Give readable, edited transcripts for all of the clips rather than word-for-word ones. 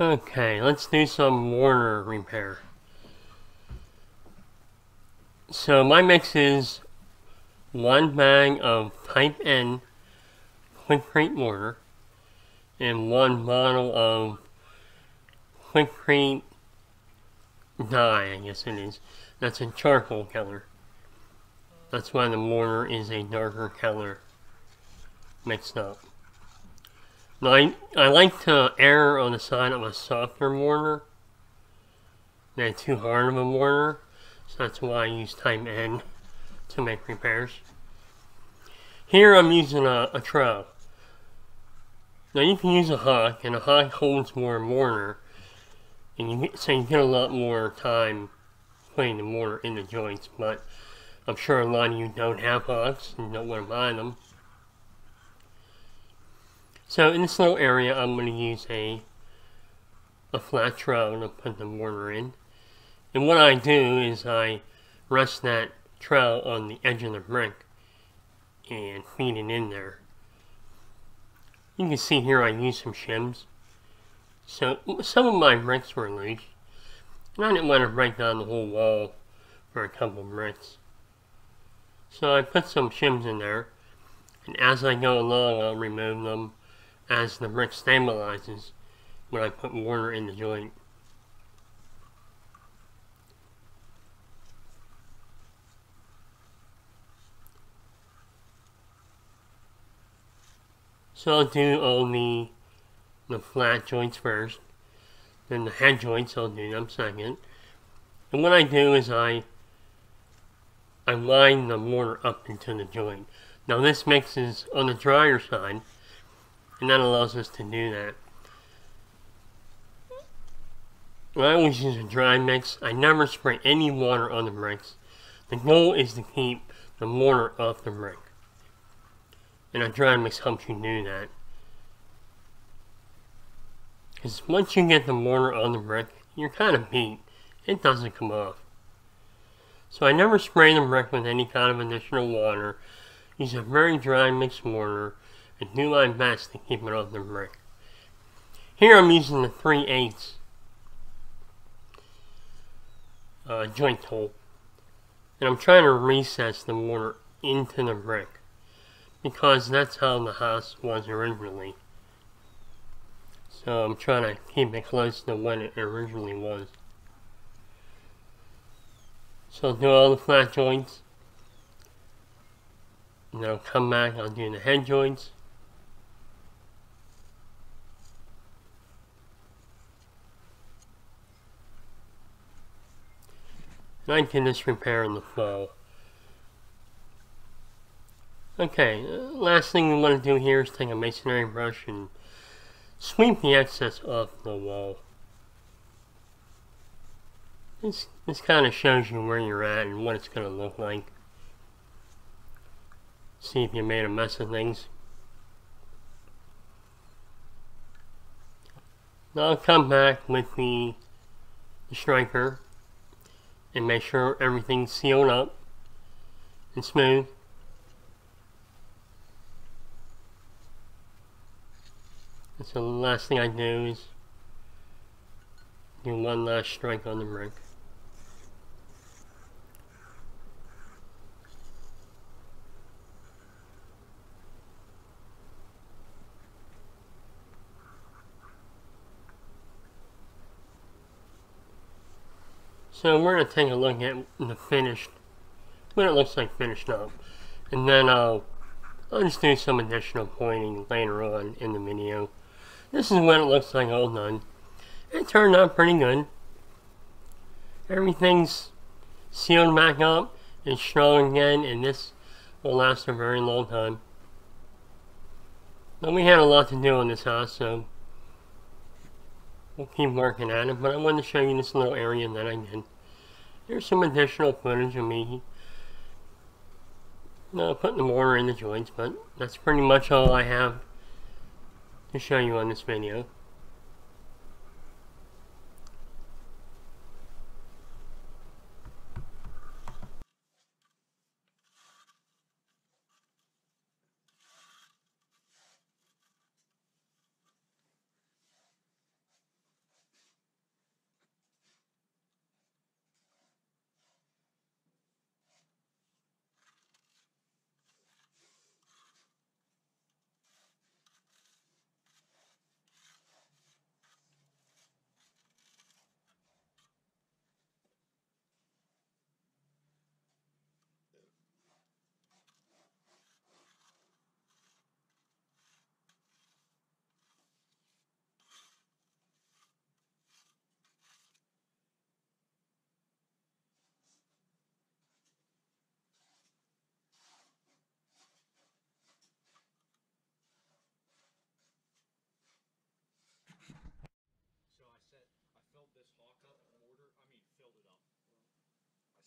Okay, let's do some mortar repair. So my mix is 1 bag of type N quikrete mortar and 1 bottle of quikrete dye, I guess it is. That's a charcoal color. That's why the mortar is a darker color mixed up. Now I like to err on the side of a softer mortar than too hard of a mortar, so that's why I use type N to make repairs. Here I'm using a trowel. Now you can use a hawk, and a hawk holds more mortar, and so you get a lot more time putting the mortar in the joints, but I'm sure a lot of you don't have hawks and don't want to buy them. So in this little area I'm going to use a flat trowel to put the mortar in. And what I do is I rest that trowel on the edge of the brick and feed it in there. You can see here I use some shims. So some of my bricks were loose, and I didn't want to break down the whole wall for a couple bricks. So I put some shims in there, and as I go along I'll remove them as the brick stabilizes when I put mortar in the joint. So I'll do all the flat joints first, then the head joints I'll do them second. And what I do is I line the mortar up into the joint. Now this mix is on the drier side, and that allows us to do that. I always use a dry mix. I never spray any water on the bricks. The goal is to keep the mortar off the brick, and a dry mix helps you do that. Because once you get the mortar on the brick, you're kind of beat. It doesn't come off. So I never spray the brick with any kind of additional water. Use a very dry mixed mortar and do my best to keep it off the brick. Here I'm using the 3/8 joint tool, and I'm trying to recess the mortar into the brick because that's how the house was originally. So I'm trying to keep it close to what it originally was. So I'll do all the flat joints, and then I'll come back, I'll do the head joints. And I did this repair in the fall. Okay, last thing we want to do here is take a masonry brush and sweep the excess off the wall. This kind of shows you where you're at and what it's going to look like. See if you made a mess of things. Now I'll come back with the striker and make sure everything's sealed up and smooth. So the last thing I do is do one last strike on the brick. So we're going to take a look at the finished, what it looks like finished up. And then I'll just do some additional pointing later on in the video. This is what it looks like all done. It turned out pretty good. Everything's sealed back up and strong again, and this will last a very long time. But we had a lot to do on this house, so we'll keep working at it. But I wanted to show you this little area that I did. Here's some additional footage of me putting the mortar in the joints, but that's pretty much all I have to show you on this video.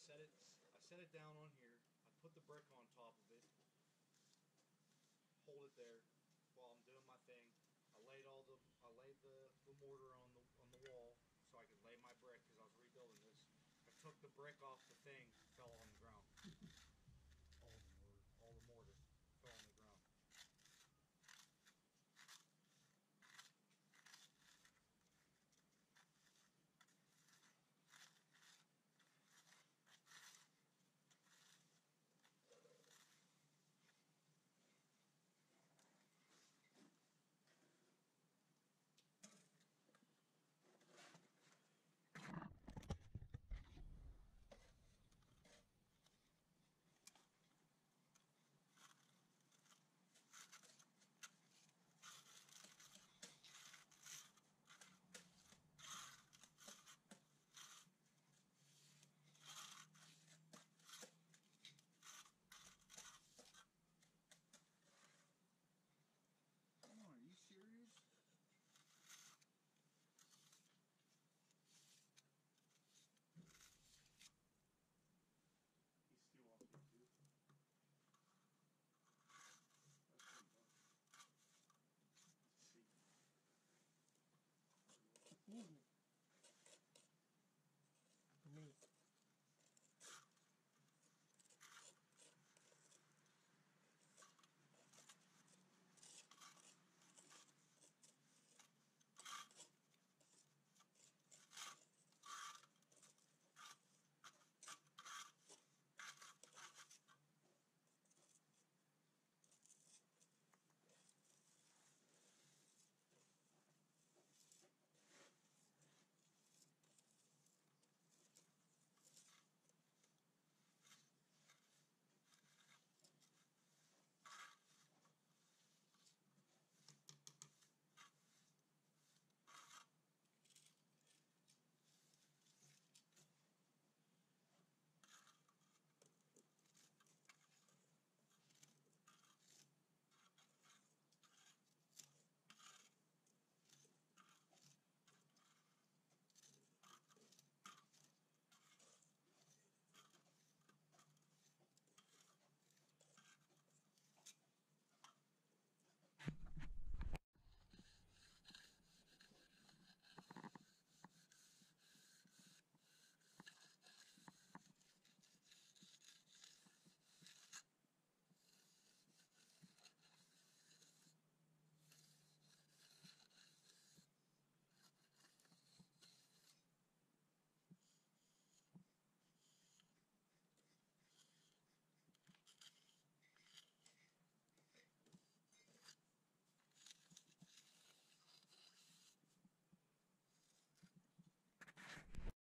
set it down on here. I put the brick on top of it. Hold it there while I'm doing my thing. I laid the mortar on the wall so I could lay my brick because I was rebuilding this. I took the brick off the thing